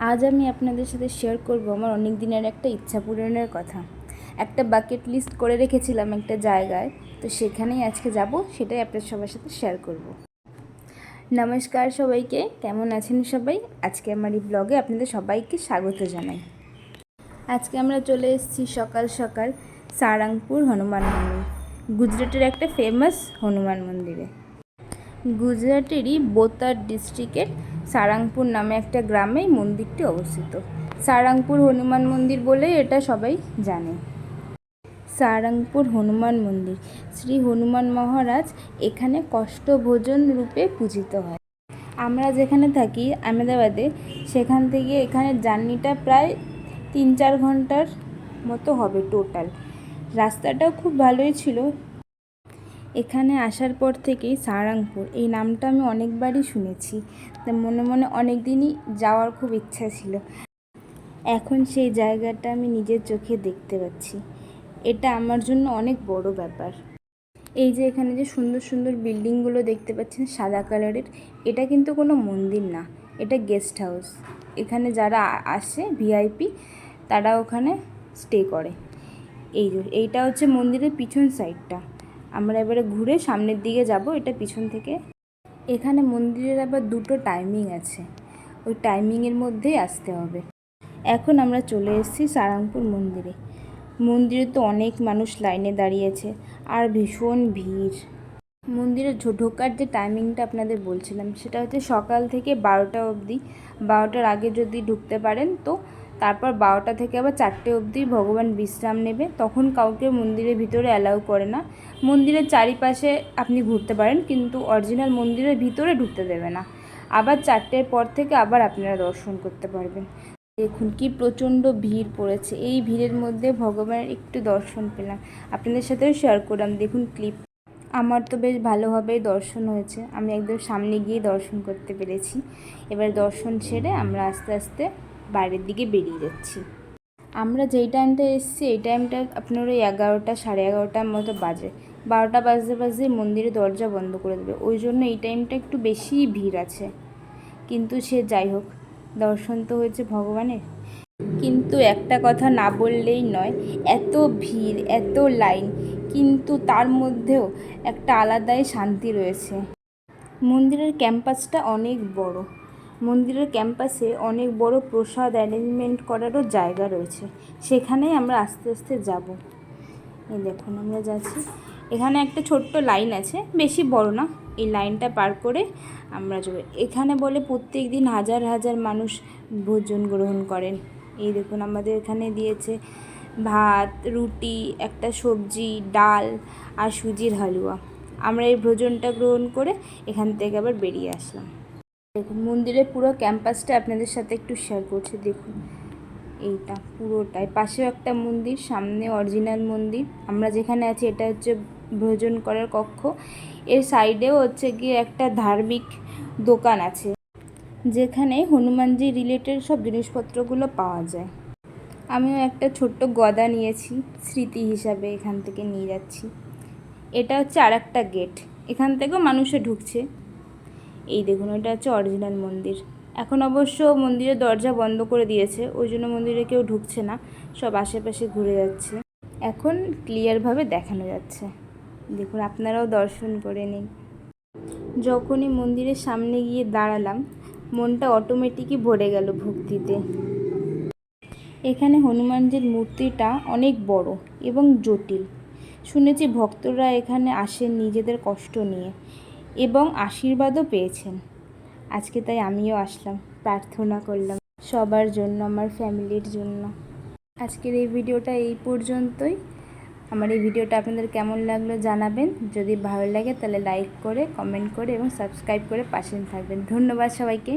আজ আমি আপনাদের সাথে শেয়ার করব আমার অনেক দিনের একটা ইচ্ছা পূরণের কথা। একটা বাকেট লিস্ট করে রেখেছিলাম একটা জায়গায়, তো সেখানেই আজকে যাব, সেটাই আপনাদের সবার সাথে শেয়ার করব। নমস্কার সবাইকে, কেমন আছেন সবাই? আজকে আমার এই ব্লগে আপনাদের সবাইকে স্বাগত জানাই। আজকে আমরা চলে এসেছি সকাল সকাল সারাংপুর হনুমান মন্দির, গুজরাটের একটা ফেমাস হনুমান মন্দিরে। গুজরাটেরই বোতার ডিস্ট্রিক্টের সারাংপুর নামে একটা গ্রামে মন্দিরটি অবস্থিত। সারাংপুর হনুমান মন্দির বলে এটা সবাই জানে। সারাংপুর হনুমান মন্দির, শ্রী হনুমান মহারাজ এখানে কষ্টভোজন রূপে পূজিত হয়। আমরা যেখানে থাকি আহমেদাবাদে, সেখান থেকে এখানে জার্নিটা প্রায় 3-4 ঘন্টার মতো হবে টোটাল। রাস্তাটাও খুব ভালোই ছিল। এখানে আসার পর থেকেই সারাংপুর এই নামটা আমি অনেকবারই শুনেছি, তা মনে মনে অনেক দিনই যাওয়ার খুব ইচ্ছা ছিল। এখন সেই জায়গাটা আমি নিজের চোখে দেখতে পাচ্ছি। এটা আমার জন্য অনেক বড় ব্যাপার। এই যে এখানে যে সুন্দর সুন্দর বিল্ডিংগুলো দেখতে পাচ্ছেন সাদা কালারের, এটা কিন্তু কোনো মন্দির না, এটা গেস্ট হাউস। এখানে যারা আসে ভিআইপি, তারা ওখানে স্টে করে। এইটা হচ্ছে মন্দিরের পিছন সাইডটা। আমরা এবারে ঘুরে সামনের দিকে যাব, এটা পিছন থেকে। এখানে মন্দিরের আবার 2টো টাইমিং আছে, ওই টাইমিংয়ের মধ্যেই আসতে হবে। এখন আমরা চলে এসেছি সারাংপুর মন্দিরে। মন্দিরে তো অনেক মানুষ লাইনে দাঁড়িয়েছে আর ভীষণ ভিড়। মন্দিরে ঢোকার যে টাইমিংটা আপনাদের বলছিলাম, সেটা হচ্ছে সকাল থেকে 12টা অবধি। 12টার আগে যদি ঢুকতে পারেন তো তারপর 12টা থেকে আবার 4টে অবধি ভগবান বিশ্রাম নেবে, তখন কাউকে মন্দিরের ভিতরে অ্যালাউ করে না। মন্দিরের চারিপাশে আপনি ঘুরতে পারেন, কিন্তু অরিজিনাল মন্দিরের ভিতরে ঢুকতে দেবে না। আবার 4টের পর থেকে আবার আপনারা দর্শন করতে পারবেন। দেখুন কি প্রচণ্ড ভিড় পড়েছে, এই ভিড়ের মধ্যে ভগবানের একটু দর্শন পেলাম, আপনাদের সাথেও শেয়ার করলাম। দেখুন ক্লিপ। আমার তো বেশ ভালোভাবেই দর্শন হয়েছে, আমি একদম সামনে গিয়ে দর্শন করতে পেরেছি। এবার দর্শন সেরে আমরা আস্তে আস্তে বাইরের দিকে বেরিয়ে যাচ্ছি। আমরা যেই টাইমটা এসেছি এই টাইমটা আপনার ওই 11টা 11:30টার মতো বাজে। 12টা বাজতে বাজতে মন্দিরের দরজা বন্ধ করে দেবে, ওই জন্য এই টাইমটা একটু বেশিই ভিড় আছে। কিন্তু সে যাই হোক, দর্শন তো হয়েছে ভগবানের। কিন্তু একটা কথা না বললেই নয়, এত ভিড়, এত লাইন, কিন্তু তার মধ্যেও একটা আলাদাই শান্তি রয়েছে। মন্দিরের ক্যাম্পাসটা অনেক বড়। মন্দিরের ক্যাম্পাসে অনেক বড় প্রসাদ অ্যারেঞ্জমেন্ট করারও জায়গা রয়েছে, সেখানেই আমরা আস্তে আস্তে যাব। এই দেখুন আমরা যাচ্ছি। এখানে একটা ছোট্ট লাইন আছে, বেশি বড় না। এই লাইনটা পার করে আমরা যাব। এখানে বলে প্রত্যেক দিন হাজার হাজার মানুষ ভোজন গ্রহণ করেন। এই দেখুন আমাদের এখানে দিয়েছে ভাত, রুটি, একটা সবজি, ডাল আর সুজির হালুয়া। আমরা এই ভোজনটা গ্রহণ করে এখান থেকে আবার বেরিয়ে আসলাম। দেখুন মন্দিরের পুরো ক্যাম্পাসটা আপনাদের সাথে একটু শেয়ার করছি। দেখুন এইটা পুরোটাই, পাশেও একটা মন্দির, সামনে অরিজিনাল মন্দির। আমরা যেখানে আছি এটা হচ্ছে ভোজন করার কক্ষ। এর সাইডেও হচ্ছে গিয়ে একটা ধার্মিক দোকান আছে, যেখানে হনুমানজি রিলেটেড সব জিনিসপত্রগুলো পাওয়া যায়। আমিও একটা ছোট্ট গদা নিয়েছি, স্মৃতি হিসাবে এখান থেকে নিয়ে যাচ্ছি। এটা হচ্ছে আর একটা গেট, এখান থেকেও মানুষে ঢুকছে। এই দেখুন এটা হচ্ছে অরিজিনাল মন্দির। এখন অবশ্য মন্দিরের দরজা বন্ধ করে দিয়েছে, ওই জন্য মন্দিরে কেউ ঢুকছে না, সব আশেপাশে ঘুরে যাচ্ছে। এখন ক্লিয়ারভাবে দেখানো যাচ্ছে, দেখুন আপনারাও দর্শন করে নিন। যখনই মন্দিরের সামনে গিয়ে দাঁড়ালাম, মনটা অটোমেটিকই ভরে গেল ভক্তিতে। এখানে হনুমানজির মূর্তিটা অনেক বড় এবং জটিল। শুনেছি ভক্তরা এখানে আসেন নিজেদের কষ্ট নিয়ে এবং আশীর্বাদও পেয়েছেন। আজকে তাই আমিও আসলাম, প্রার্থনা করলাম সবার জন্য, আমার ফ্যামিলির জন্য। আজকের এই ভিডিওটা এই পর্যন্তই। আমার এই ভিডিওটা আপনাদের কেমন লাগলো জানাবেন। যদি ভালো লাগে তাহলে লাইক করে, কমেন্ট করে এবং সাবস্ক্রাইব করে পাশে থাকবেন। ধন্যবাদ সবাইকে।